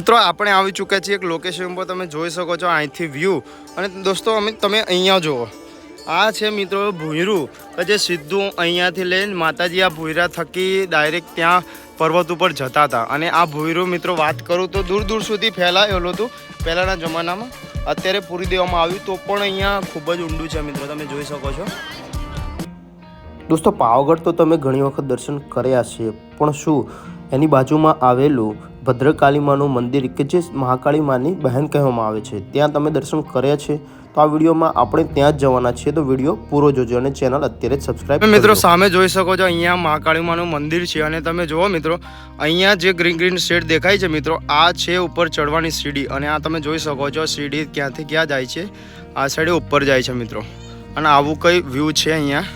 મિત્રો આપણે આવી ચૂક્યા છીએ એક લોકેશન પર, તમે જોઈ શકો છો અહીંથી વ્યૂ. અને દોસ્તો તમે અહીંયા જુઓ, આ છે મિત્રો ભૂયરું, કે જે સીધું અહીંયાથી લઈને માતાજી આ ભૂયરા થકી ડાયરેક્ટ ત્યાં પર્વત ઉપર જતા હતા. અને આ ભૂયરું મિત્રો વાત કરું તો દૂર દૂર સુધી ફેલાયેલું હતું પહેલાંના જમાનામાં. અત્યારે પૂરી દેવામાં આવ્યું તો પણ અહીંયા ખૂબ જ ઊંડું છે મિત્રો, તમે જોઈ શકો છો. દોસ્તો પાવાગઢ તો તમે ઘણી વખત દર્શન કર્યા છે, પણ શું એની બાજુમાં આવેલું ભદ્રકાળી માનું મંદિર કે જે મહાકાળી માની બહેન કહેવામાં આવે છે, ત્યાં તમે દર્શન કર્યા છે? તો આ વિડીયોમાં આપણે ત્યાં જ જવાના છીએ, તો વિડીયો પૂરો જોજો અને ચેનલ અત્યારે જ સબસ્ક્રાઇબ કરો. મિત્રો સામે જોઈ શકો છો અહીંયા મહાકાળી માનું મંદિર છે. અને તમે જુઓ મિત્રો, અહીંયા જે ગ્રીન શેડ દેખાય છે મિત્રો, આ છે ઉપર ચડવાની સીડી. અને આ તમે જોઈ શકો છો સીડી ક્યાંથી ક્યાં જાય છે, આ સાઈડે ઉપર જાય છે મિત્રો. અને આવું કઈ વ્યૂ છે અહીંયા.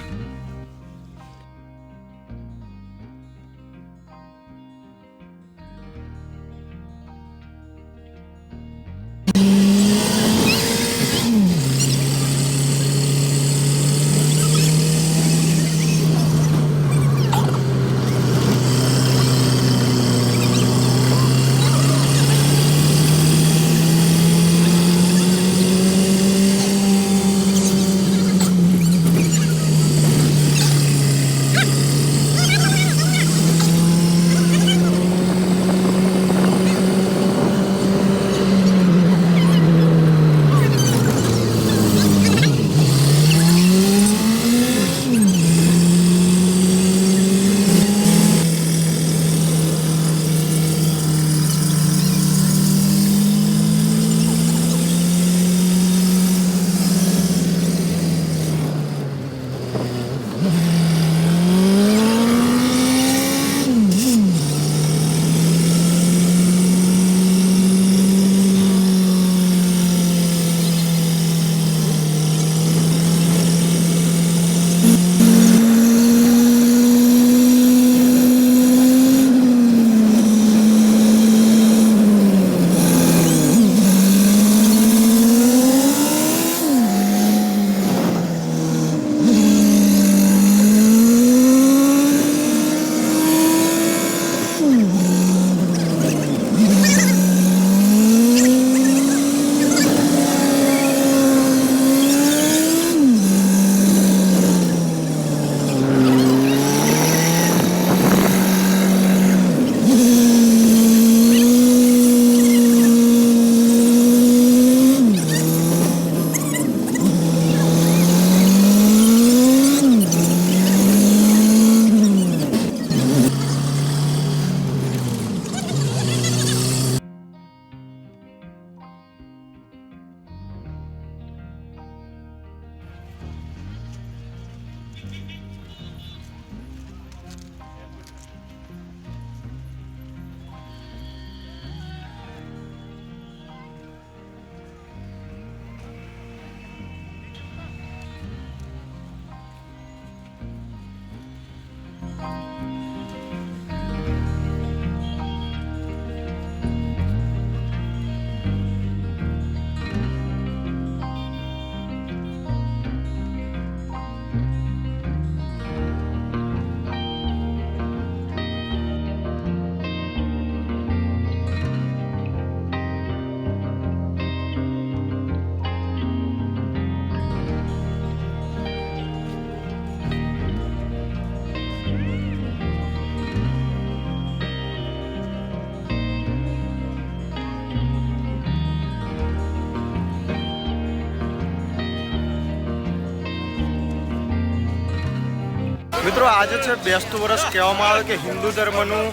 મિત્રો આજે છે બેસતું વર્ષ, કહેવામાં આવે કે હિન્દુ ધર્મનું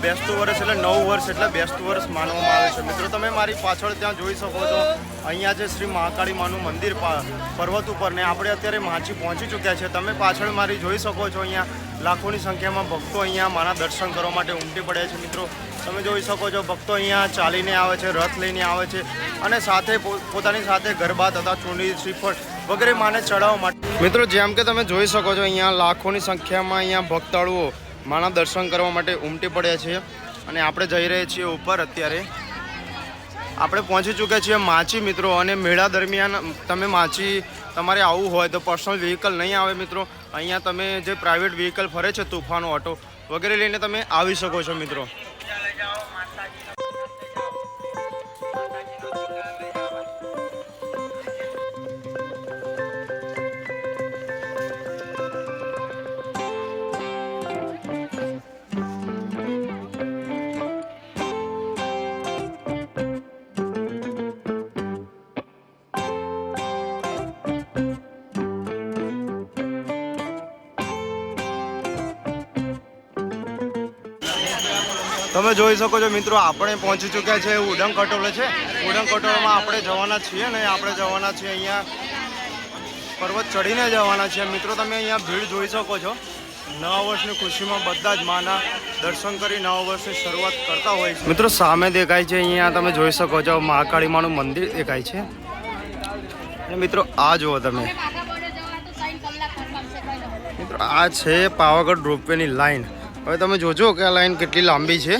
બેસતું વર્ષ એટલે નવું વર્ષ એટલે બેસતું વર્ષ માનવામાં આવે છે. મિત્રો તમે મારી પાછળ ત્યાં જોઈ શકો છો, અહીંયા છે શ્રી મહાકાળી માનું મંદિર પર્વત ઉપર, ને આપણે અત્યારે માછી પહોંચી ચૂક્યા છે. તમે પાછળ મારી જોઈ શકો છો, અહીંયા લાખોની સંખ્યામાં ભક્તો અહીંયા માના દર્શન કરવા માટે ઉમટી પડ્યા છે. મિત્રો તમે જોઈ શકો છો, ભક્તો અહીંયા ચાલીને આવે છે, રથ લઈને આવે છે, અને સાથે પોતાની સાથે ગરબા તથા ચૂંટણી, શ્રીફળ વગેરે માને ચડાવવા માટે. મિત્રો જેમ કે તમે જોઈ શકો છો, અહીંયા લાખોની સંખ્યામાં અહીંયા ભક્તાળુઓ માના દર્શન કરવા માટે ઉમટી પડ્યા છે. અને આપણે જઈ રહ્યા છીએ ઉપર. અત્યારે આપણે પહોંચી ચૂક્યા છીએ માચી મિત્રો. અને મેળા દરમિયાન તમે માચી તમારે આવવું હોય તો પર્સનલ વ્હીકલ નહીં આવે મિત્રો. અહીંયા તમે જે પ્રાઇવેટ વ્હીકલ ફરે છે, તુફાનો ઓટો વગેરે લઈને તમે આવી શકો છો મિત્રો. તમે જોઈ શકો છો મિત્રો, આપણે પહોંચી ચૂક્યા છે ઉડન ખટોલે છે. ઉડન ખટોલામાં આપણે જવાના છીએ ને આપણે જવાના છીએ અહીંયા પર્વત ચડીને જવાના છીએ મિત્રો. તમે અહીંયા ભીડ જોઈ શકો છો. નવા વર્ષની ખુશીમાં બધા જ માના દર્શન કરી નવા વર્ષની શરૂઆત કરતા હોય છે મિત્રો. સામે દેખાય છે અહીંયા તમે જોઈ શકો છો મહાકાળી માનું મંદિર દેખાય છે. અને મિત્રો આ જુઓ તમે મિત્રો, આ છે પાવાગઢ રોપવેની લાઈન. હવે તમે જોજો કે આ લાઈન કેટલી લાંબી છે.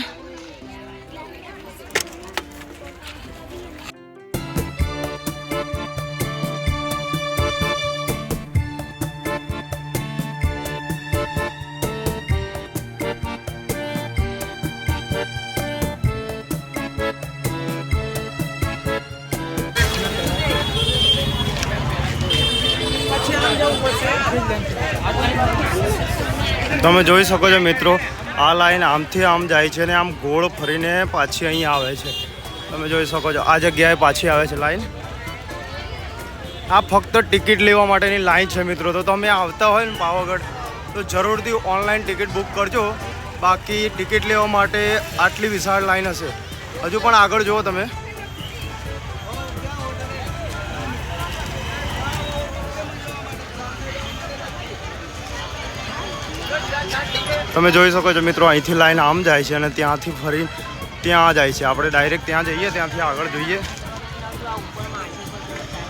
તમે જોઈ શકો છો મિત્રો, આ લાઈન આમથી આમ જાય છે ને આમ ગોળ ફરીને પાછી અહીં આવે છે. તમે જોઈ શકો છો આ જગ્યાએ પાછી આવે છે લાઈન. આ ફક્ત ટિકિટ લેવા માટેની લાઈન છે મિત્રો. તો તમે આવતા હોય ને પાવાગઢ તો જરૂરથી ઓનલાઈન ટિકિટ બુક કરજો. બાકી ટિકિટ લેવા માટે આટલી વિશાળ લાઈન હશે. હજુ પણ આગળ જુઓ તમે. તમે જોઈ શકો છો મિત્રો, અહીંથી લાઈન આમ જાય છે અને ત્યાંથી ફરી ત્યાં જાય છે. આપણે ડાયરેક્ટ ત્યાં જઈએ, ત્યાંથી આગળ જોઈએ.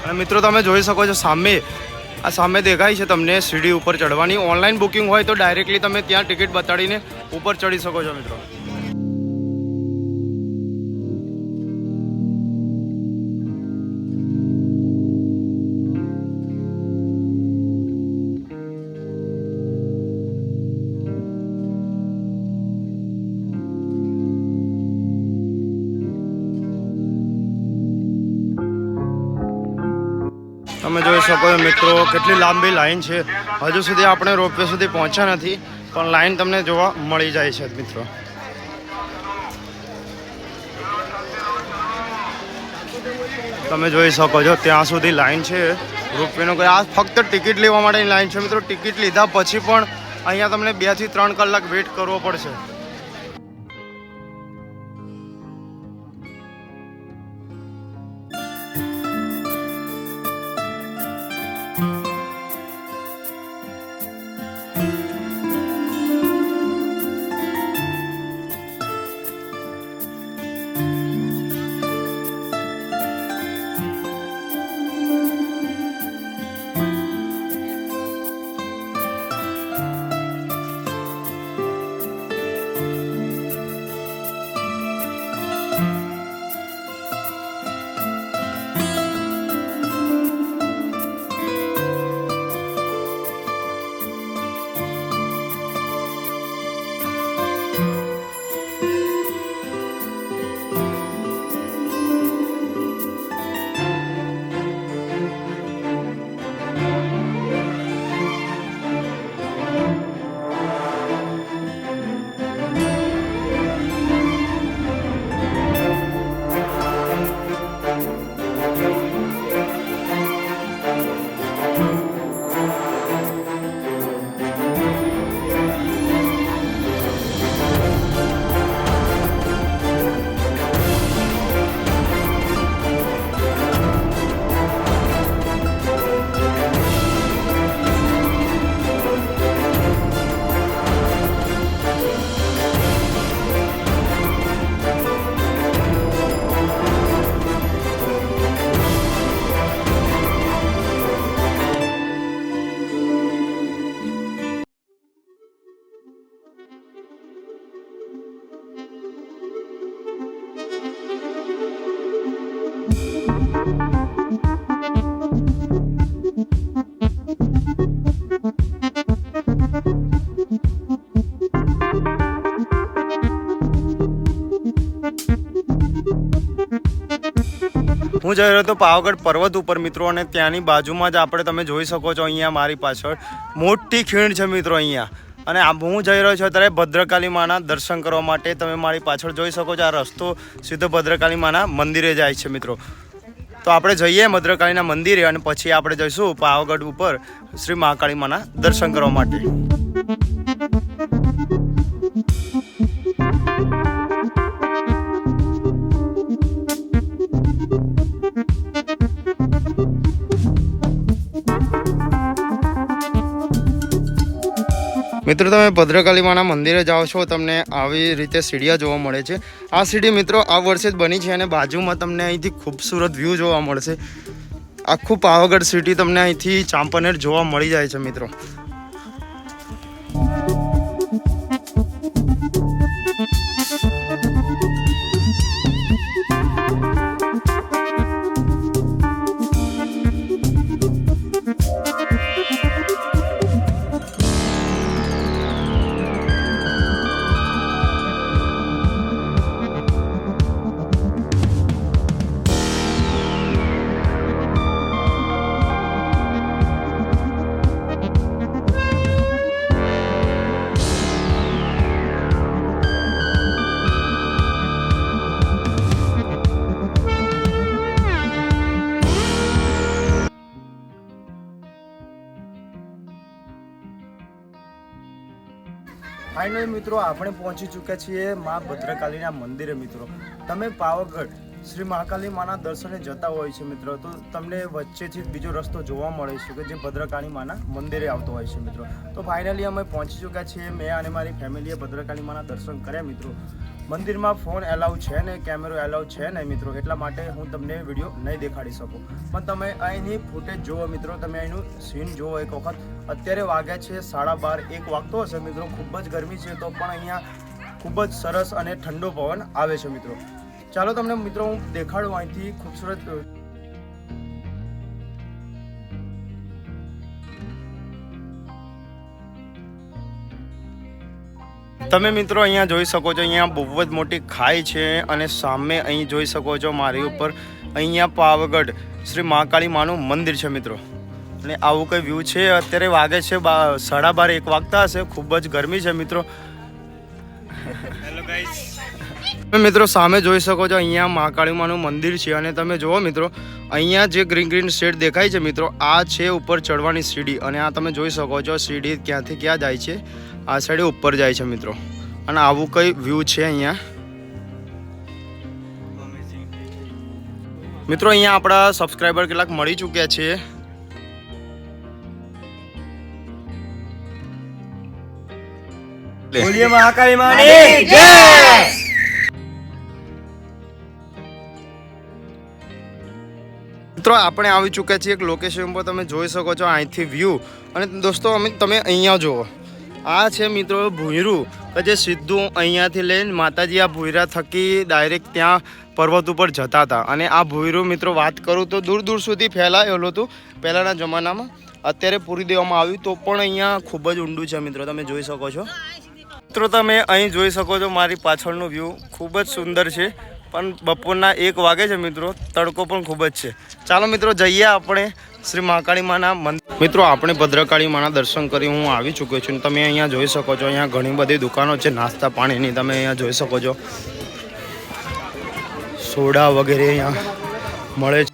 અને મિત્રો તમે જોઈ શકો છો સામે, આ સામે દેખાય છે તમને સીડી ઉપર ચડવાની. ઓનલાઈન બુકિંગ હોય તો ડાયરેક્ટલી તમે ત્યાં ટિકિટ બતાડીને ઉપર ચડી શકો છો મિત્રો. તમે જોઈ શકો છો મિત્રો, કેટલી લાંબી લાઈન છે. હજુ સુધી આપણે રોપવે સુધી પહોંચ્યા નથી, પણ લાઈન તમને જોવા મળી જાય છે મિત્રો. તમે જોઈ શકો છો ત્યાં સુધી લાઈન છે રોપવેનો. આ ફક્ત ટિકિટ લેવા માટેની લાઈન છે મિત્રો. ટિકિટ લીધા પછી પણ અહીંયા તમને 2 થી 3 કલાક વેઇટ કરવો પડશે. હું જઈ રહ્યો હતો પાવાગઢ પર્વત ઉપર મિત્રો, અને ત્યાંની બાજુમાં જ આપણે તમે જોઈ શકો છો અહીંયા મારી પાછળ મોટી ખીણ છે મિત્રો અહીંયા. અને હું જઈ રહ્યો છું અત્યારે ભદ્રકાળી માના દર્શન કરવા માટે. તમે મારી પાછળ જોઈ શકો છો આ રસ્તો સીધો ભદ્રકાળી માના મંદિરે જાય છે મિત્રો. તો આપણે જઈએ ભદ્રકાળીના મંદિરે અને પછી આપણે જઈશું પાવાગઢ ઉપર શ્રી મહાકાળી માના દર્શન કરવા માટે. મિત્રો તમે ભદ્રકાળી માના મંદિરે જાઓ છો, તમને આવી રીતે સીડીયા જોવા મળે છે. આ સીડી મિત્રો આ વર્ષે જ બની છે અને બાજુમાં તમને અહીંથી ખૂબસૂરત વ્યૂ જોવા મળશે. આખું પાવાગઢ સિટી તમને અહીંથી ચાંપાનેર જોવા મળી જાય છે મિત્રો. ફાઇનલી મિત્રો આપણે પહોંચી ચૂક્યા છીએ મા ભદ્રકાળીના મંદિરે. મિત્રો તમે પાવાગઢ શ્રી મહાકાળી માના દર્શને જતા હોય છે મિત્રો, તો તમને વચ્ચેથી બીજો રસ્તો જોવા મળે છે કે જે ભદ્રકાળી માના મંદિરે આવતો હોય છે મિત્રો. તો ફાઇનલી અમે પહોંચી ચૂક્યા છીએ. મેં અને મારી ફેમિલીએ ભદ્રકાળી માના દર્શન કર્યા મિત્રો. મંદિરમાં ફોન એલાઉ છે ને કેમેરો એલાઉ છે ને મિત્રો, એટલા માટે હું તમને વિડીયો નહીં દેખાડી શકું. પણ તમે અહીંની ફૂટેજ જુઓ મિત્રો, તમે અહીંનું સીન જુઓ એક વખત. અત્યારે વાગ્યા છે 12:30, 1 વાગતો હશે મિત્રો. ખૂબ જ ગરમી છે તો પણ અહીંયા ખૂબ જ સરસ અને ઠંડો પવન આવે છે મિત્રો. ચાલો તમને મિત્રો હું દેખાડું અહીંથી ખૂબસૂરત. તમે મિત્રો અહીંયા જોઈ શકો છો, અહીંયા બહુ જ મોટી ખાઈ છે અને સામે અહીં જોઈ શકો છો મારી ઉપર અહીંયા પાવાગઢ શ્રી મહાકાળી માનું મંદિર છે મિત્રો. અને આવું કંઈ વ્યૂ છે. અત્યારે વાગે છે 12:30, 1 વાગતા હશે. ખૂબ જ ગરમી છે મિત્રો. હેલો ગાઈસ, મિત્રો સામે જોઈ શકો છો અહીંયા મહાકાળી માનું મંદિર છે અને તમે જુઓ મિત્રો અહીંયા જે ગ્રીન શેડ દેખાય છે મિત્રો, આ છે ઉપર ચડવાની સીડી. અને આ તમે જોઈ શકો છો સીડી ક્યાંથી ક્યાં જાય છે. આ સાઈડે ઉપર જાય છે મિત્રો. અને આવું કઈ વ્યૂ છે અહીંયા મિત્રો. અહીંયા આપણા સબસ્ક્રાઈબર કેટલાક મળી ચૂક્યા છે. બોલીએ મહાકાળી માની જય. મિત્રો આપણે આવી ચૂક્યા છીએ એક લોકેશન પર, તમે જોઈ શકો છો અહીંથી વ્યૂ. અને દોસ્તો તમે અહીંયા જુઓ, આ છે મિત્રો ભુંયરું કે જે સીધું અહીંયાથી લઈને માતાજી આ ભુંયરા થકી ડાયરેક્ટ ત્યાં પર્વત ઉપર જતા હતા. અને આ ભુંયરું મિત્રો વાત કરું તો દૂર દૂર સુધી ફેલાયેલું હતું પહેલાંના જમાનામાં. અત્યારે પૂરી દેવામાં આવ્યું તો પણ અહીંયા ખૂબ જ ઊંડું છે મિત્રો, તમે જોઈ શકો છો. મિત્રો તમે અહીં જોઈ શકો છો મારી પાછળનું વ્યૂ ખૂબ જ સુંદર છે. પણ બપોરના 1 વાગે છે મિત્રો, તડકો પણ ખૂબ જ છે. ચાલો મિત્રો જઈએ આપણે શ્રી મહાકાળી માના મંદિર. મિત્રો આપણે ભદ્રકાળી માના દર્શન કરી હું આવી ચૂક્યો છું. તમે અહીંયા જોઈ શકો છો અહીંયા ઘણી બધી દુકાનો છે નાસ્તા પાણીની. તમે અહીંયા જોઈ શકો છો સોડા વગેરે અહીંયા મળે છે.